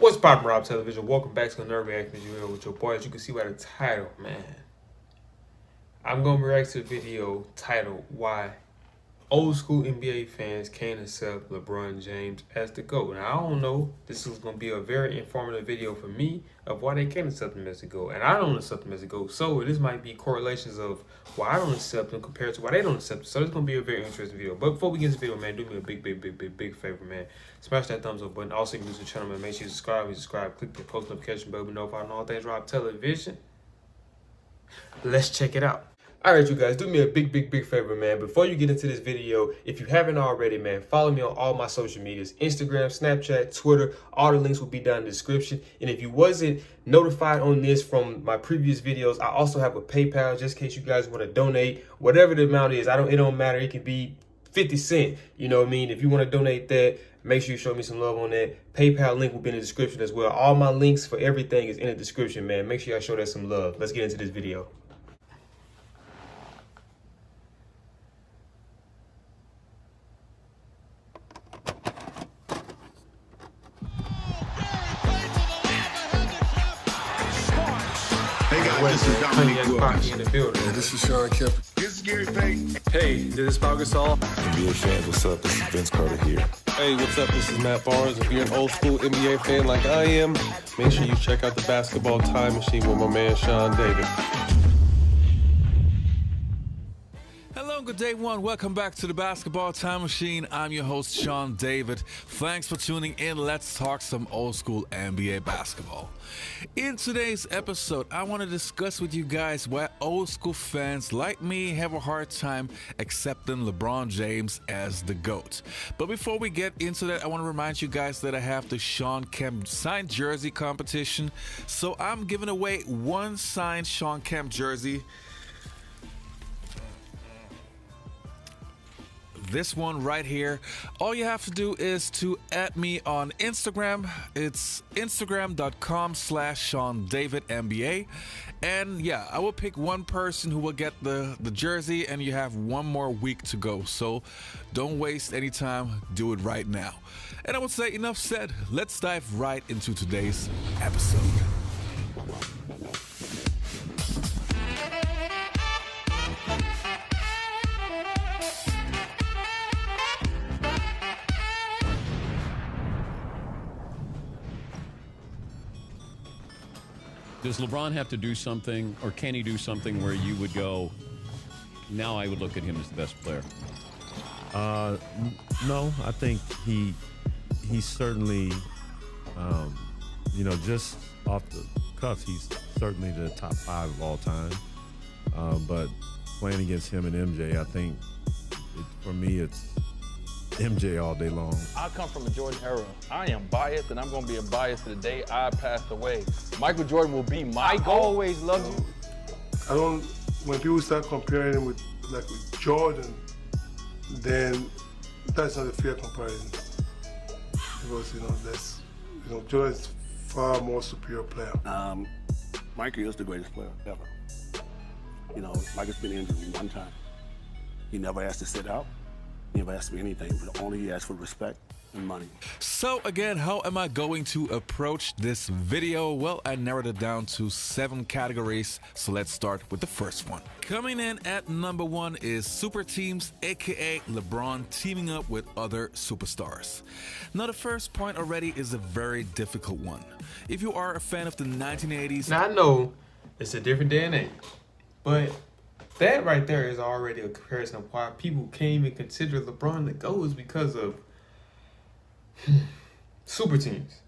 What's poppin', Rob Television? Welcome back to another reaction video with your boy. As you can see by the title, man, I'm gonna react to a video titled "Why Old School NBA Fans Can't Accept LeBron James as the GOAT." Now, I don't know. This is gonna be a very informative video for me of why they can't accept him as the GOAT, and I don't accept him as the GOAT. So this might be correlations of why I don't accept him compared to why they don't accept him. So it's gonna be a very interesting video. But before we get into the video, man, do me a big favor, man. Smash that thumbs up button. Also, you can use the channel, man. Make sure you subscribe. Click the post notification bell. Be notified on all things Rob Television. Let's check it out. Alright, you guys, do me a big favor, man. Before you get into this video, if you haven't already, man, follow me on all my social medias: Instagram, Snapchat, Twitter. All the links will be down in the description. And if you wasn't notified on this from my previous videos, I also have a PayPal just in case you guys want to donate. Whatever the amount is, it don't matter. It could be 50 cents. You know what I mean? If you want to donate that, make sure you show me some love on that. PayPal link will be in the description as well. All my links for everything is in the description, man. Make sure y'all show that some love. Let's get into this video. This is Dominique Wilkins. In the building. Yeah, this is Sean Kemp. This is Gary Payton. Hey, this is Pau Gasol. NBA fans, what's up? This is Vince Carter here. Hey, what's up? This is Matt Barnes. If you're an old school NBA fan like I am, make sure you check out the Basketball Time Machine with my man Sean David. Hello, good day, one. Welcome back to the Basketball Time Machine. I'm your host, Sean David. Thanks for tuning in. Let's talk some old school NBA basketball. In today's episode, I want to discuss with you guys why old school fans like me have a hard time accepting LeBron James as the GOAT. But before we get into that, I want to remind you guys that I have the Sean Kemp signed jersey competition. So I'm giving away one signed Sean Kemp jersey. This one right here. All you have to do is to add me on Instagram. It's instagram.com/SeanDavidNBA. And yeah, I will pick one person who will get the jersey, and you have one more week to go. So don't waste any time. Do it right now. And I would say enough said. Let's dive right into today's episode. Does LeBron have to do something, or can he do something where you would go, now I would look at him as the best player? No, I think he certainly, just off the cuff, he's certainly the top 5 of all time. But playing against him and MJ, I think for me it's MJ all day long. I come from a Jordan era. I am biased, and I'm going to be a bias to the day I passed away. Michael Jordan will be my GOAT. I always loved you. I don't, when people start comparing him with Jordan, then that's not a fair comparison. Because, Jordan's far more superior player. Michael is the greatest player ever. Michael's been injured one time. He never asked to sit out. He never asked for anything, but only he asked for respect and money. So again, how am I going to approach this video? Well, I narrowed it down to 7 categories. So let's start with the first one. Coming in at number 1 is super teams, aka LeBron teaming up with other superstars. Now the first point already is a very difficult one. If you are a fan of the 1980s. Now I know it's a different day and age, but that right there is already a comparison of why people can't even consider LeBron the GOAT, is because of super teams.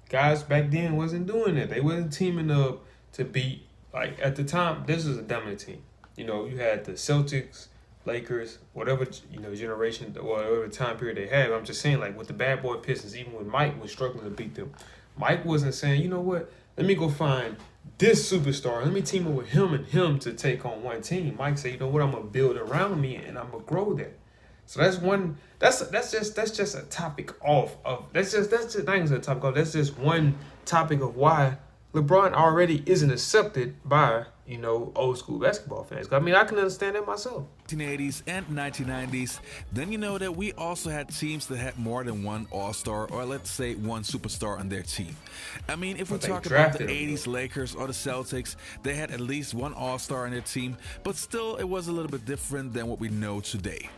Guys back then wasn't doing that. They wasn't teaming up to beat, like at the time, this was a dominant team. You had the Celtics, Lakers, whatever, generation or whatever time period they had. I'm just saying, like with the bad boy Pistons, even when Mike was struggling to beat them, Mike wasn't saying, you know what, let me go find this superstar, let me team up with him and him to take on one team. Mike said, you know what, I'm gonna build around me and I'm gonna grow that. So that's one. That's just a topic off of. That's just not even a topic off. That's just one topic of why LeBron already isn't accepted by old school basketball fans. I mean, I can understand that myself. 1980s and 1990s, then you know that we also had teams that had more than one All-Star, or let's say one superstar on their team. I mean, if we talk about the 80s Lakers or the Celtics, they had at least one All-Star on their team, but still it was a little bit different than what we know today.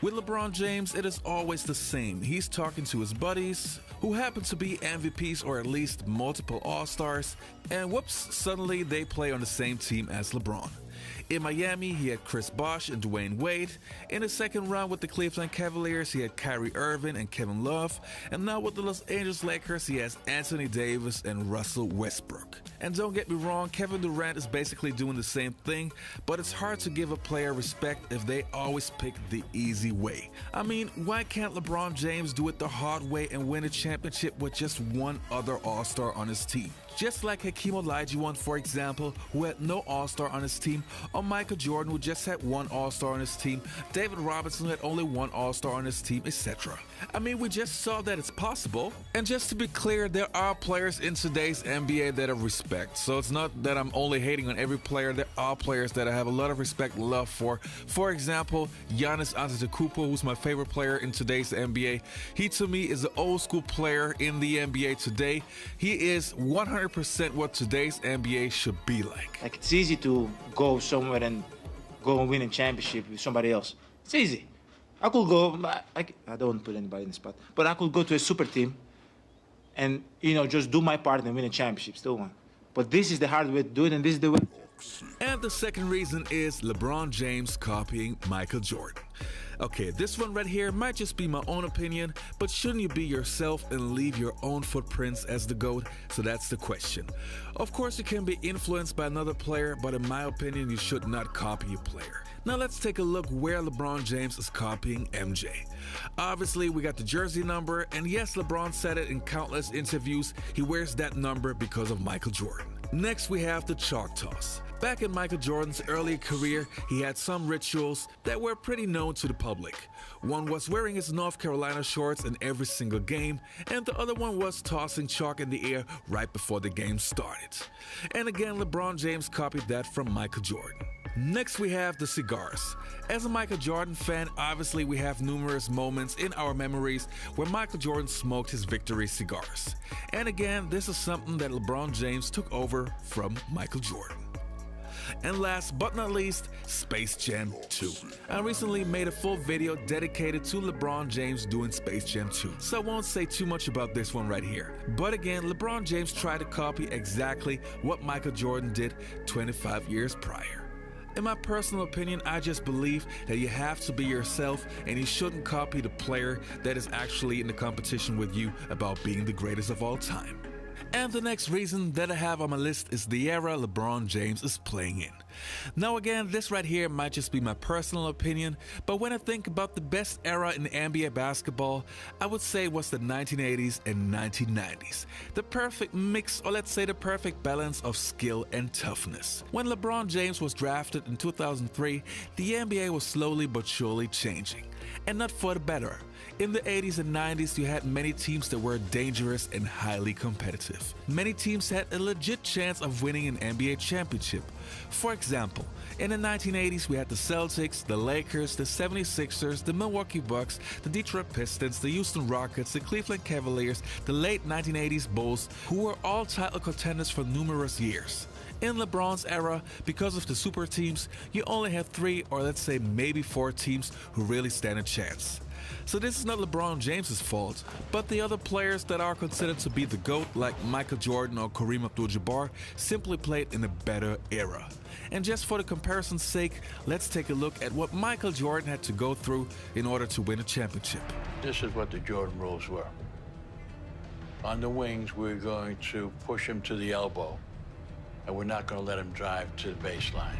With LeBron James, it is always the same. He's talking to his buddies, who happen to be MVPs or at least multiple All-Stars, and whoops, suddenly they play on the same team as LeBron. In Miami, he had Chris Bosh and Dwayne Wade. In his second round with the Cleveland Cavaliers, he had Kyrie Irving and Kevin Love. And now with the Los Angeles Lakers, he has Anthony Davis and Russell Westbrook. And don't get me wrong, Kevin Durant is basically doing the same thing, but it's hard to give a player respect if they always pick the easy way. I mean, why can't LeBron James do it the hard way and win a championship with just one other All-Star on his team? Just like Hakeem Olajuwon, for example, who had no All-Star on his team, or Michael Jordan, who just had one All-Star on his team, David Robinson, who had only one All-Star on his team, etc. I mean, we just saw that it's possible. And just to be clear, there are players in today's NBA that have respect. So it's not that I'm only hating on every player. There are players that I have a lot of respect and love for. For example, Giannis Antetokounmpo, who's my favorite player in today's NBA. He, to me, is an old school player in the NBA today. He is 100% what today's NBA should be like. Like, it's easy to go somewhere and go and win a championship with somebody else. It's easy. I could go, I don't want to put anybody in the spot, but I could go to a super team and, you know, just do my part and win a championship, still one. But this is the hard way to do it, and this is the way. And the second reason is LeBron James copying Michael Jordan. Okay, this one right here might just be my own opinion, but shouldn't you be yourself and leave your own footprints as the GOAT? So that's the question. Of course, you can be influenced by another player, but in my opinion, you should not copy a player. Now let's take a look where LeBron James is copying MJ. Obviously, we got the jersey number, and yes, LeBron said it in countless interviews, he wears that number because of Michael Jordan. Next, we have the chalk toss. Back in Michael Jordan's early career, he had some rituals that were pretty known to the public. One was wearing his North Carolina shorts in every single game, and the other one was tossing chalk in the air right before the game started. And again, LeBron James copied that from Michael Jordan. Next, we have the cigars. As a Michael Jordan fan, obviously we have numerous moments in our memories where Michael Jordan smoked his victory cigars. And again, this is something that LeBron James took over from Michael Jordan. And last but not least, Space Jam 2. I recently made a full video dedicated to LeBron James doing Space Jam 2, so I won't say too much about this one right here. But again, LeBron James tried to copy exactly what Michael Jordan did 25 years prior. In my personal opinion, I just believe that you have to be yourself and you shouldn't copy the player that is actually in the competition with you about being the greatest of all time. And the next reason that I have on my list is the era LeBron James is playing in. Now again, this right here might just be my personal opinion, but when I think about the best era in NBA basketball, I would say it was the 1980s and 1990s. The perfect mix, or let's say the perfect balance of skill and toughness. When LeBron James was drafted in 2003, the NBA was slowly but surely changing, and not for the better. In the 80s and 90s, you had many teams that were dangerous and highly competitive. Many teams had a legit chance of winning an NBA championship. For example, in the 1980s, we had the Celtics, the Lakers, the 76ers, the Milwaukee Bucks, the Detroit Pistons, the Houston Rockets, the Cleveland Cavaliers, the late 1980s Bulls, who were all title contenders for numerous years. In LeBron's era, because of the super teams, you only had 3 or let's say maybe 4 teams who really stand a chance. So this is not LeBron James's fault, but the other players that are considered to be the GOAT, like Michael Jordan or Kareem Abdul-Jabbar, simply played in a better era. And just for the comparison's sake, let's take a look at what Michael Jordan had to go through in order to win a championship. This is what the Jordan rules were. On the wings, we're going to push him to the elbow, and we're not going to let him drive to the baseline.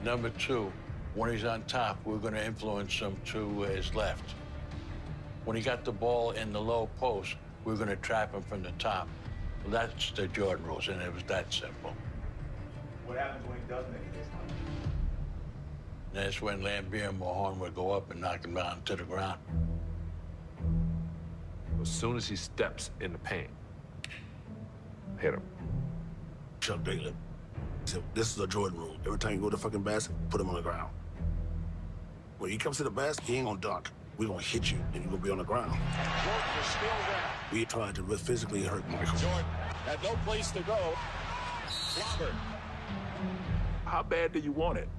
Number 2, when he's on top, we're going to influence him to his left. When he got the ball in the low post, we're going to trap him from the top. Well, that's the Jordan rules, and it was that simple. What happens when he does make it this time? That's when Lambeer and Mahorn would go up and knock him down to the ground. As soon as he steps in the paint, hit him. Chuck Daly said, this is a Jordan rule. Every time you go to fucking basket, put him on the ground. When he comes to the basket, he ain't gonna dunk. We're gonna hit you, and you're gonna be on the ground. Jordan is still there. We tried to physically hurt Michael. Jordan had no place to go. Clobbered. How bad do you want it?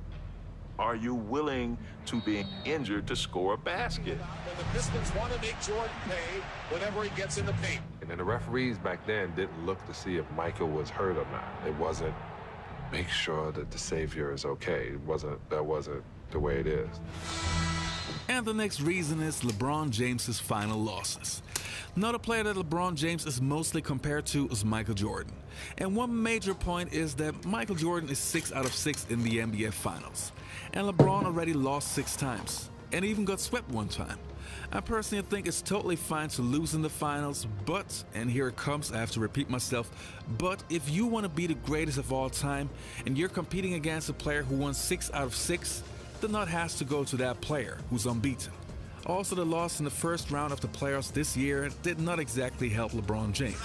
Are you willing to be injured to score a basket? And the Pistons want to make Jordan pay whenever he gets in the paint. And then the referees back then didn't look to see if Michael was hurt or not. It wasn't make sure that the savior is okay. That wasn't the way it is. And the next reason is LeBron James's final losses. Another player that LeBron James is mostly compared to is Michael Jordan. And one major point is that Michael Jordan is 6 out of 6 in the NBA Finals. And LeBron already lost 6 times, and even got swept one time. I personally think it's totally fine to lose in the finals, but, and here it comes, I have to repeat myself, but if you want to be the greatest of all time, and you're competing against a player who won 6 out of 6, the nod has to go to that player who's unbeaten. Also, the loss in the first round of the playoffs this year did not exactly help LeBron James.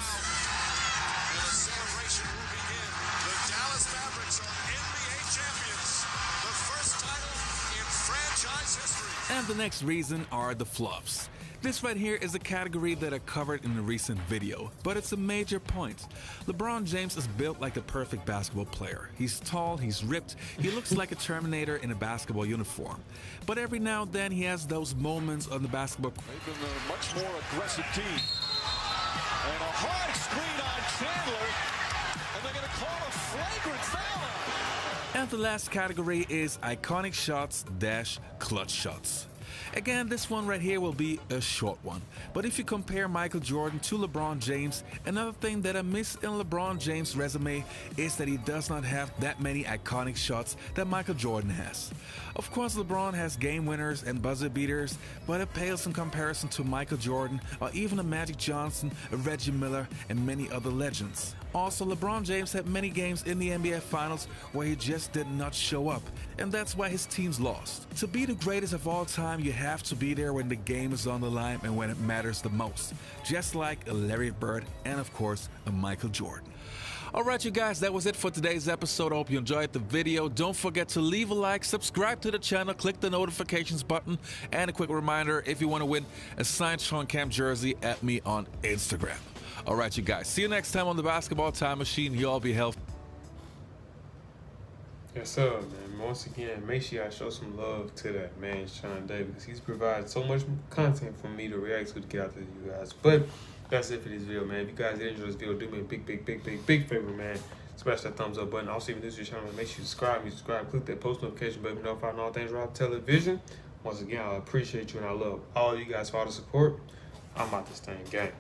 And the next reason are the flops. This right here is a category that I covered in a recent video, but it's a major point. LeBron James is built like a perfect basketball player. He's tall, he's ripped, he looks like a Terminator in a basketball uniform. But every now and then he has those moments on the basketball court. They've been a much more aggressive team. And a hard screen on Chandler, and they're going to call a flagrant foul. And the last category is iconic shots-clutch shots. Again, this one right here will be a short one. But if you compare Michael Jordan to LeBron James, another thing that I miss in LeBron James' resume is that he does not have that many iconic shots that Michael Jordan has. Of course, LeBron has game winners and buzzer beaters, but it pales in comparison to Michael Jordan or even a Magic Johnson, a Reggie Miller, and many other legends. Also, LeBron James had many games in the NBA Finals where he just did not show up, and that's why his teams lost. To be the greatest of all time, you have to be there when the game is on the line and when it matters the most, just like a Larry Bird and, of course, a Michael Jordan. Alright, you guys, that was it for today's episode. I hope you enjoyed the video. Don't forget to leave a like, subscribe to the channel, click the notifications button, and a quick reminder, if you want to win a signed Sean Kemp jersey, at me on Instagram. Alright, you guys, see you next time on the Basketball Time Machine. You all be healthy. Yes, sir, man. Once again, make sure y'all show some love to that man, Sean Davis, because he's provided so much content for me to react to get out to you guys. But that's it for this video, man. If you guys did enjoy this video, do me a big favor, man. Smash that thumbs up button. Also, if you're new to the channel, make sure you subscribe. Click that post notification button to be notified on all things Rob Television. Once again, I appreciate you and I love all you guys for all the support. I'm out this thing, gang.